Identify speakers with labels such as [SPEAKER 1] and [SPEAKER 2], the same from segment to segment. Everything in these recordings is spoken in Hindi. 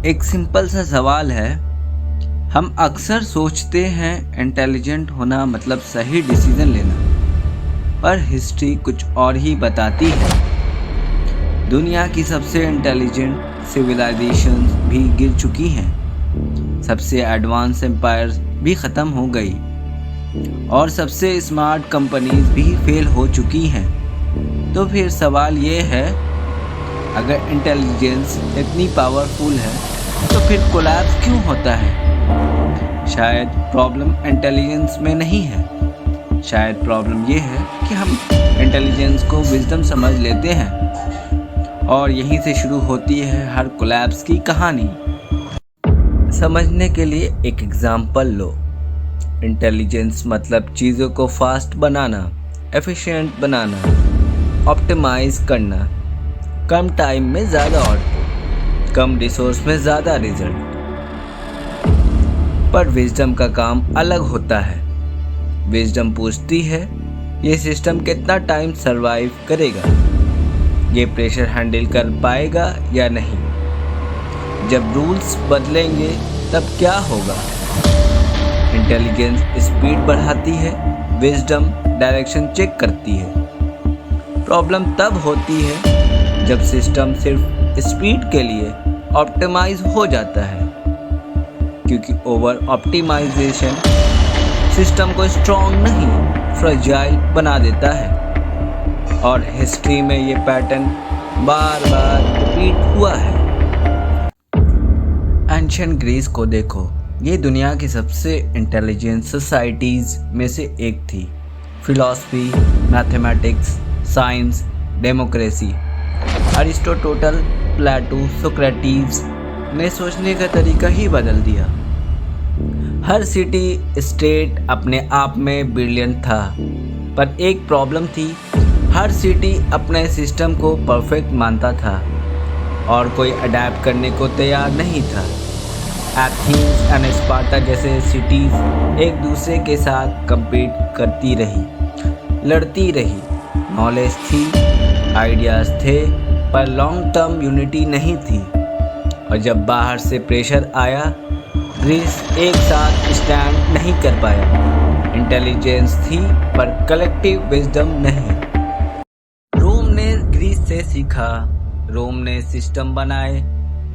[SPEAKER 1] एक सिंपल सा सवाल है। हम अक्सर सोचते हैं इंटेलिजेंट होना मतलब सही डिसीजन लेना, पर हिस्ट्री कुछ और ही बताती है। दुनिया की सबसे इंटेलिजेंट सिविलाइजेशंस भी गिर चुकी हैं, सबसे एडवांस एम्पायर्स भी ख़त्म हो गई और सबसे स्मार्ट कंपनीज भी फेल हो चुकी हैं। तो फिर सवाल ये है, अगर इंटेलिजेंस इतनी पावरफुल है तो फिर कोलैप्स क्यों होता है? शायद प्रॉब्लम इंटेलिजेंस में नहीं है, शायद प्रॉब्लम ये है कि हम इंटेलिजेंस को विजडम समझ लेते हैं और यहीं से शुरू होती है हर कोलैप्स की कहानी। समझने के लिए एक एग्जांपल लो। इंटेलिजेंस मतलब चीज़ों को फास्ट बनाना, एफिशिएंट बनाना, ऑप्टिमाइज करना, कम टाइम में ज़्यादा आउटपुट, कम रिसोर्स में ज़्यादा रिजल्ट। पर विजडम का काम अलग होता है। विजडम पूछती है, ये सिस्टम कितना टाइम सरवाइव करेगा, ये प्रेशर हैंडल कर पाएगा या नहीं, जब रूल्स बदलेंगे तब क्या होगा। इंटेलिजेंस स्पीड बढ़ाती है, विजडम डायरेक्शन चेक करती है। प्रॉब्लम तब होती है जब सिस्टम सिर्फ स्पीड के लिए ऑप्टिमाइज हो जाता है, क्योंकि ओवर ऑप्टिमाइजेशन सिस्टम को स्ट्रॉन्ग नहीं, फ्रेजाइल बना देता है। और हिस्ट्री में ये पैटर्न बार बार रिपीट हुआ है। एंशिएंट ग्रीस को देखो, ये दुनिया की सबसे इंटेलिजेंट सोसाइटीज़ में से एक थी। Philosophy, mathematics, science, democracy, Aristotle, Plato, Socrates ने सोचने का तरीका ही बदल दिया। हर सिटी स्टेट अपने आप में ब्रिलियंट था, पर एक प्रॉब्लम थी, हर सिटी अपने सिस्टम को परफेक्ट मानता था और कोई अडैप्ट करने को तैयार नहीं था। एथेंस एंड स्पार्टा जैसे सिटीज़ एक दूसरे के साथ compete करती रही, लड़ती रही। नॉलेज थी, आइडियाज़ थे, पर लॉन्ग टर्म यूनिटी नहीं थी। और जब बाहर से प्रेशर आया, ग्रीस एक साथ स्टैंड नहीं कर पाया। इंटेलिजेंस थी पर कलेक्टिव विजडम नहीं। रोम ने ग्रीस से सीखा। रोम ने सिस्टम बनाए,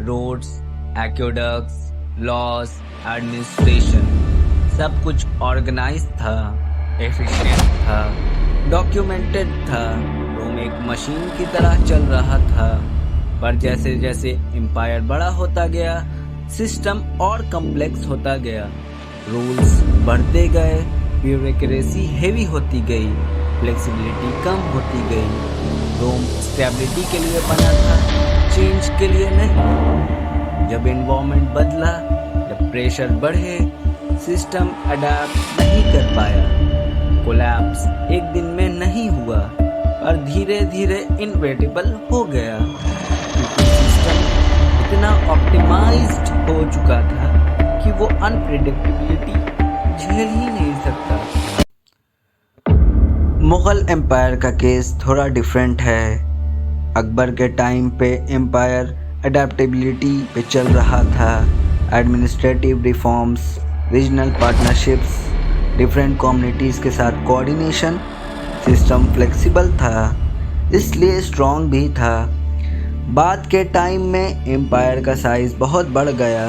[SPEAKER 1] रोड्स, एक्वेडक्ट्स, लॉज, एडमिनिस्ट्रेशन, सब कुछ ऑर्गेनाइज था, एफिशिएंट था, डॉक्यूमेंटेड था। रोम एक मशीन की तरह चल रहा था, पर जैसे जैसे एम्पायर बड़ा होता गया, सिस्टम और कॉम्प्लेक्स होता गया। रूल्स बढ़ते गए, ब्यूरोक्रेसी हेवी होती गई, फ्लेक्सिबिलिटी कम होती गई। रोम स्टेबिलिटी के लिए बना था, चेंज के लिए नहीं। जब एनवायरनमेंट बदला, जब प्रेशर बढ़े, सिस्टम अडैप्ट नहीं कर पाया। कोलैप्स एक दिन में नहीं हुआ, पर धीरे धीरे इनवेटेबल हो गया, क्योंकि सिस्टम इतना ऑप्टिमाइज्ड हो चुका था कि वो अनप्रेडिक्टेबिलिटी झेल ही नहीं सकता। मुगल एम्पायर का केस थोड़ा डिफरेंट है। अकबर के टाइम पे एम्पायर अडेप्टेबिलिटी पे चल रहा था। Administrative reforms, regional partnerships, different communities के साथ कोऑर्डिनेशन, सिस्टम फ्लेक्सिबल था, इसलिए स्ट्रॉन्ग भी था। बाद के टाइम में एम्पायर का साइज़ बहुत बढ़ गया,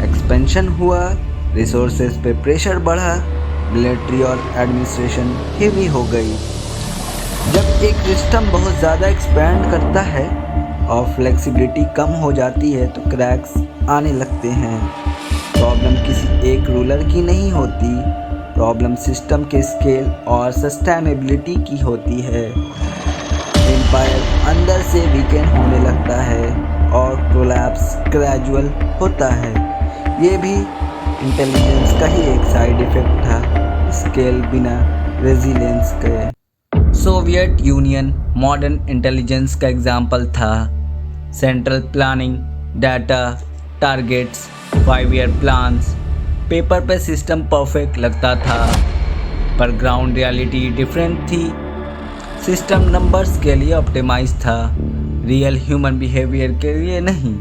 [SPEAKER 1] एक्सपेंशन हुआ, रिसोर्सेज पे प्रेशर बढ़ा, मिलिट्री और एडमिनिस्ट्रेशन हेवी हो गई। जब एक सिस्टम बहुत ज़्यादा एक्सपैंड करता है और फ्लेक्सिबिलिटी कम हो जाती है तो क्रैक्स आने लगते हैं। प्रॉब्लम किसी एक रूलर की नहीं होती, प्रॉब्लम सिस्टम के स्केल और सस्टेनेबिलिटी की होती है। एम्पायर अंदर से वीकेंड होने लगता है और कोलैप्स ग्रेजुअल होता है। ये भी इंटेलिजेंस का ही एक साइड इफ़ेक्ट था, स्केल बिना रेजिलियंस के। सोवियत यूनियन मॉडर्न इंटेलिजेंस का एग्जाम्पल था। Central planning, data, targets, 5 year plans, paper पे सिस्टम परफेक्ट लगता था, पर ग्राउंड रियलिटी डिफरेंट थी। सिस्टम नंबर्स के लिए ऑप्टिमाइज था, रियल ह्यूमन बिहेवियर के लिए नहीं।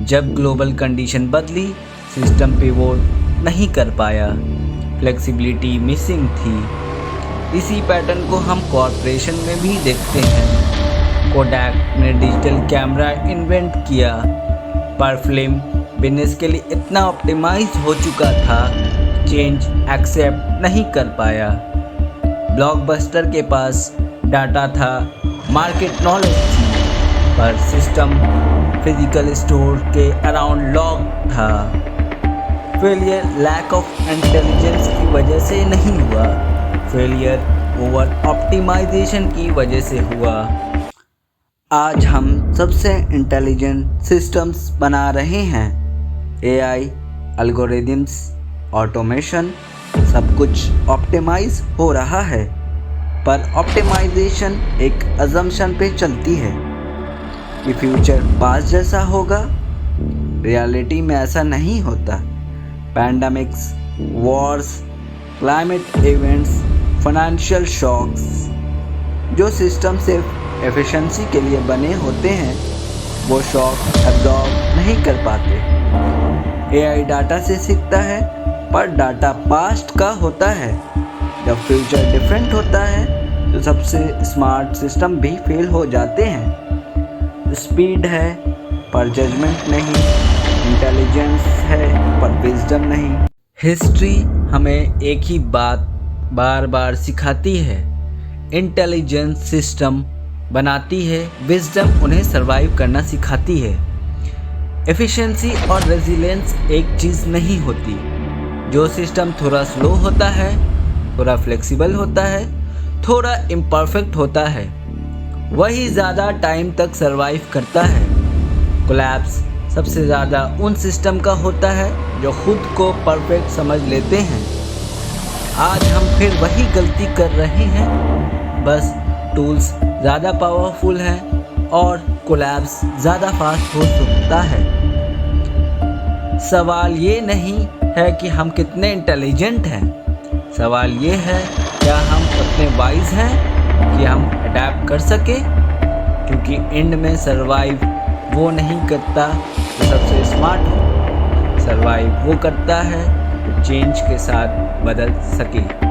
[SPEAKER 1] जब ग्लोबल कंडीशन बदली, सिस्टम पिवोट नहीं कर पाया, फ्लेक्सिबिलिटी मिसिंग थी। इसी पैटर्न को हम कॉरपोरेशन में भी देखते हैं। कोडैक ने डिजिटल कैमरा इन्वेंट किया, पर फिल्म बिजनेस के लिए इतना ऑप्टिमाइज हो चुका था, चेंज एक्सेप्ट नहीं कर पाया। ब्लॉकबस्टर के पास डाटा था, मार्केट नॉलेज थी, पर सिस्टम फिजिकल स्टोर के अराउंड लॉक था। फेलियर लैक ऑफ इंटेलिजेंस की वजह से नहीं हुआ, फेलियर ओवर ऑप्टिमाइजेशन की वजह से हुआ। आज हम सबसे इंटेलिजेंट सिस्टम्स बना रहे हैं। एआई, एल्गोरिदम्स, ऑटोमेशन, सब कुछ ऑप्टिमाइज हो रहा है, पर ऑप्टिमाइजेशन एक अजम्पशन पे चलती है कि फ्यूचर पास्ट जैसा होगा। रियलिटी में ऐसा नहीं होता। Pandemics, wars, climate events, financial shocks, जो सिस्टम सिर्फ एफिशिएंसी के लिए बने होते हैं, वो शॉक एब्जॉर्ब नहीं कर पाते। एआई डाटा से सीखता है, पर डाटा पास्ट का होता है। जब फ्यूचर डिफरेंट होता है तो सबसे स्मार्ट सिस्टम भी फेल हो जाते हैं। स्पीड है पर जजमेंट नहीं, इंटेलिजेंस है पर विजडम नहीं। हिस्ट्री हमें एक ही बात बार बार सिखाती है, इंटेलिजेंस सिस्टम बनाती है, विजडम उन्हें सरवाइव करना सिखाती है। एफिशिएंसी और रेजिलियंस एक चीज़ नहीं होती। जो सिस्टम थोड़ा स्लो होता है, थोड़ा फ्लेक्सिबल होता है, थोड़ा इम्परफेक्ट होता है, वही ज़्यादा टाइम तक सरवाइव करता है। कोलैप्स सबसे ज़्यादा उन सिस्टम का होता है जो खुद को परफेक्ट समझ लेते हैं। आज हम फिर वही गलती कर रहे हैं, बस टूल्स ज़्यादा पावरफुल हैं और कोलैप्स ज़्यादा फास्ट हो सकता है। सवाल ये नहीं है कि हम कितने इंटेलिजेंट हैं, सवाल ये है क्या हम उतने वाइज हैं कि हम अडैप्ट कर सकें, क्योंकि एंड में सरवाइव वो नहीं करता जो सबसे स्मार्ट हो, सरवाइव वो करता है जो चेंज के साथ बदल सके।